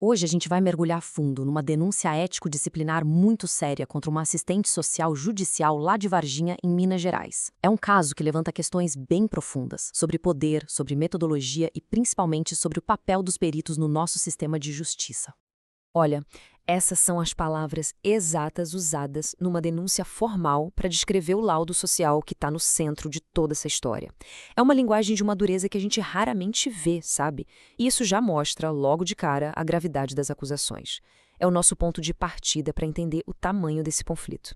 Hoje a gente vai mergulhar fundo numa denúncia ético-disciplinar muito séria contra uma assistente social judicial lá de Varginha, em Minas Gerais. É um caso que levanta questões bem profundas sobre poder, sobre metodologia e principalmente sobre o papel dos peritos no nosso sistema de justiça. Olha, essas são as palavras exatas usadas numa denúncia formal para descrever o laudo social que está no centro de toda essa história. É uma linguagem de uma dureza que a gente raramente vê, sabe? E isso já mostra, logo de cara, a gravidade das acusações. É o nosso ponto de partida para entender o tamanho desse conflito.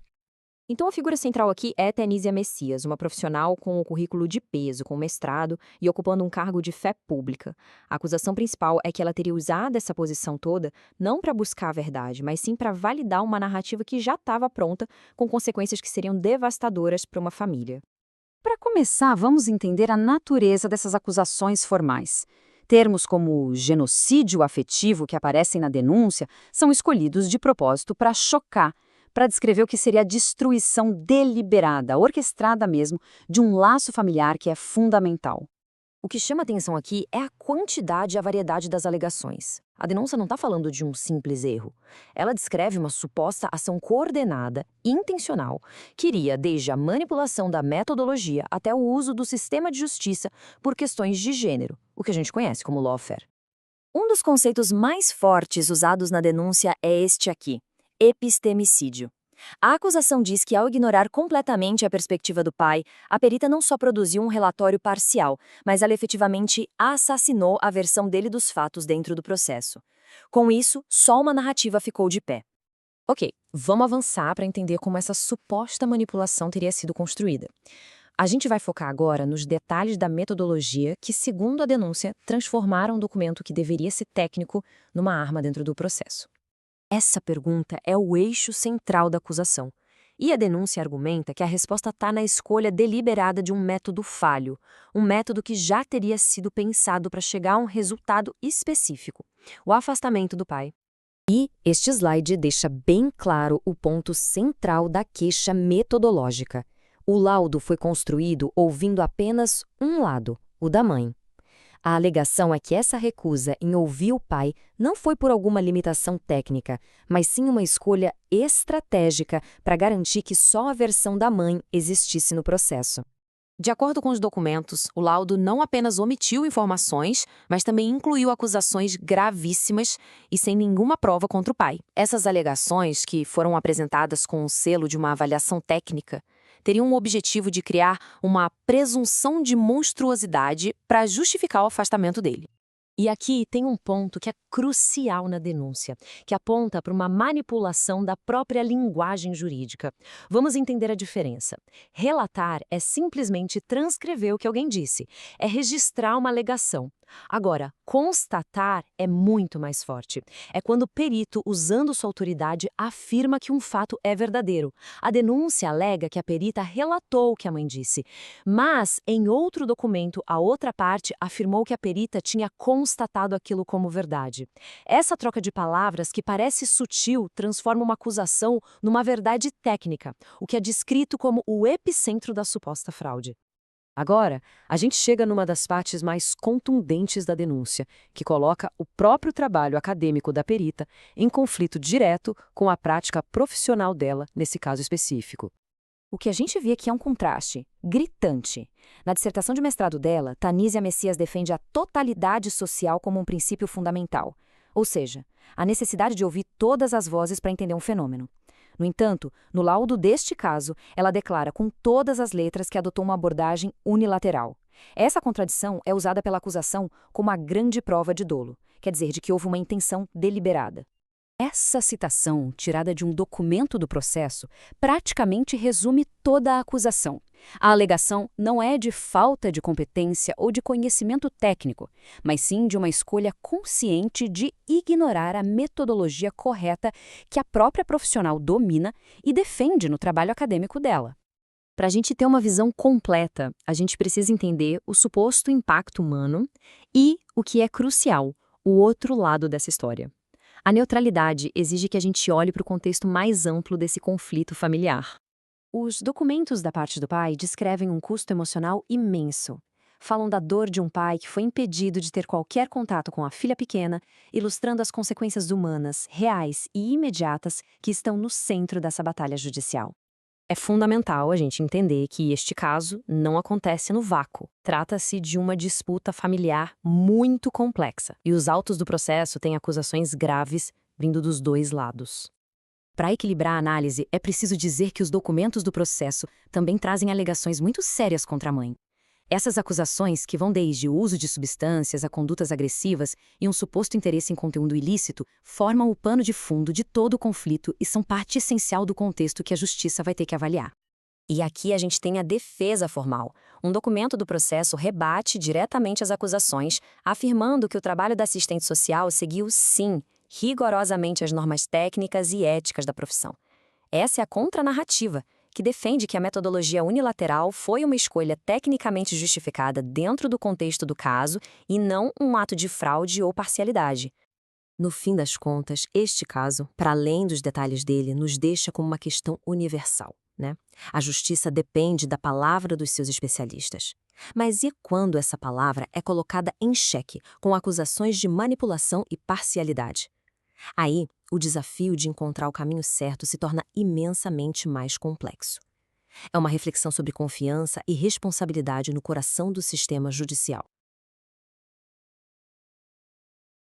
Então, a figura central aqui é Tenísia Messias, uma profissional com um currículo de peso, com mestrado e ocupando um cargo de fé pública. A acusação principal é que ela teria usado essa posição toda não para buscar a verdade, mas sim para validar uma narrativa que já estava pronta, com consequências que seriam devastadoras para uma família. Para começar, vamos entender a natureza dessas acusações formais. Termos como genocídio afetivo que aparecem na denúncia são escolhidos de propósito para chocar, para descrever o que seria a destruição deliberada, orquestrada mesmo, de um laço familiar que é fundamental. O que chama atenção aqui é a quantidade e a variedade das alegações. A denúncia não está falando de um simples erro. Ela descreve uma suposta ação coordenada, intencional, que iria desde a manipulação da metodologia até o uso do sistema de justiça por questões de gênero, o que a gente conhece como lawfare. Um dos conceitos mais fortes usados na denúncia é este aqui: epistemicídio. A acusação diz que, ao ignorar completamente a perspectiva do pai, a perita não só produziu um relatório parcial, mas ela efetivamente assassinou a versão dele dos fatos dentro do processo. Com isso, só uma narrativa ficou de pé. Ok, vamos avançar para entender como essa suposta manipulação teria sido construída. A gente vai focar agora nos detalhes da metodologia que, segundo a denúncia, transformaram um documento que deveria ser técnico numa arma dentro do processo. Essa pergunta é o eixo central da acusação. E a denúncia argumenta que a resposta está na escolha deliberada de um método falho, um método que já teria sido pensado para chegar a um resultado específico: o afastamento do pai. E este slide deixa bem claro o ponto central da queixa metodológica. O laudo foi construído ouvindo apenas um lado, o da mãe. A alegação é que essa recusa em ouvir o pai não foi por alguma limitação técnica, mas sim uma escolha estratégica para garantir que só a versão da mãe existisse no processo. De acordo com os documentos, o laudo não apenas omitiu informações, mas também incluiu acusações gravíssimas e sem nenhuma prova contra o pai. Essas alegações, que foram apresentadas com o selo de uma avaliação técnica, teriam o objetivo de criar uma presunção de monstruosidade para justificar o afastamento dele. E aqui tem um ponto que é crucial na denúncia, que aponta para uma manipulação da própria linguagem jurídica. Vamos entender a diferença. Relatar é simplesmente transcrever o que alguém disse, é registrar uma alegação. Agora, constatar é muito mais forte. É quando o perito, usando sua autoridade, afirma que um fato é verdadeiro. A denúncia alega que a perita relatou o que a mãe disse, mas, em outro documento, a outra parte afirmou que a perita tinha constatado aquilo como verdade. Essa troca de palavras, que parece sutil, transforma uma acusação numa verdade técnica, o que é descrito como o epicentro da suposta fraude. Agora, a gente chega numa das partes mais contundentes da denúncia, que coloca o próprio trabalho acadêmico da perita em conflito direto com a prática profissional dela nesse caso específico. O que a gente vê aqui é um contraste gritante. Na dissertação de mestrado dela, Tanísia Messias defende a totalidade social como um princípio fundamental, ou seja, a necessidade de ouvir todas as vozes para entender um fenômeno. No entanto, no laudo deste caso, ela declara com todas as letras que adotou uma abordagem unilateral. Essa contradição é usada pela acusação como a grande prova de dolo, quer dizer, de que houve uma intenção deliberada. Essa citação, tirada de um documento do processo, praticamente resume toda a acusação. A alegação não é de falta de competência ou de conhecimento técnico, mas sim de uma escolha consciente de ignorar a metodologia correta que a própria profissional domina e defende no trabalho acadêmico dela. Para a gente ter uma visão completa, a gente precisa entender o suposto impacto humano e, o que é crucial, o outro lado dessa história. A neutralidade exige que a gente olhe para o contexto mais amplo desse conflito familiar. Os documentos da parte do pai descrevem um custo emocional imenso. falam da dor de um pai que foi impedido de ter qualquer contato com a filha pequena, ilustrando as consequências humanas, reais e imediatas que estão no centro dessa batalha judicial. É fundamental a gente entender que este caso não acontece no vácuo. Trata-se de uma disputa familiar muito complexa, e os autos do processo têm acusações graves vindo dos dois lados. Para equilibrar a análise, é preciso dizer que os documentos do processo também trazem alegações muito sérias contra a mãe. Essas acusações, que vão desde o uso de substâncias a condutas agressivas e um suposto interesse em conteúdo ilícito, formam o pano de fundo de todo o conflito e são parte essencial do contexto que a justiça vai ter que avaliar. E aqui a gente tem a defesa formal. Um documento do processo rebate diretamente as acusações, afirmando que o trabalho da assistente social seguiu, sim, rigorosamente as normas técnicas e éticas da profissão. Essa é a contranarrativa, que defende que a metodologia unilateral foi uma escolha tecnicamente justificada dentro do contexto do caso e não um ato de fraude ou parcialidade. No fim das contas, este caso, para além dos detalhes dele, nos deixa como uma questão universal, né? A justiça depende da palavra dos seus especialistas. Mas e quando essa palavra é colocada em xeque, com acusações de manipulação e parcialidade? Aí, o desafio de encontrar o caminho certo se torna imensamente mais complexo. É uma reflexão sobre confiança e responsabilidade no coração do sistema judicial.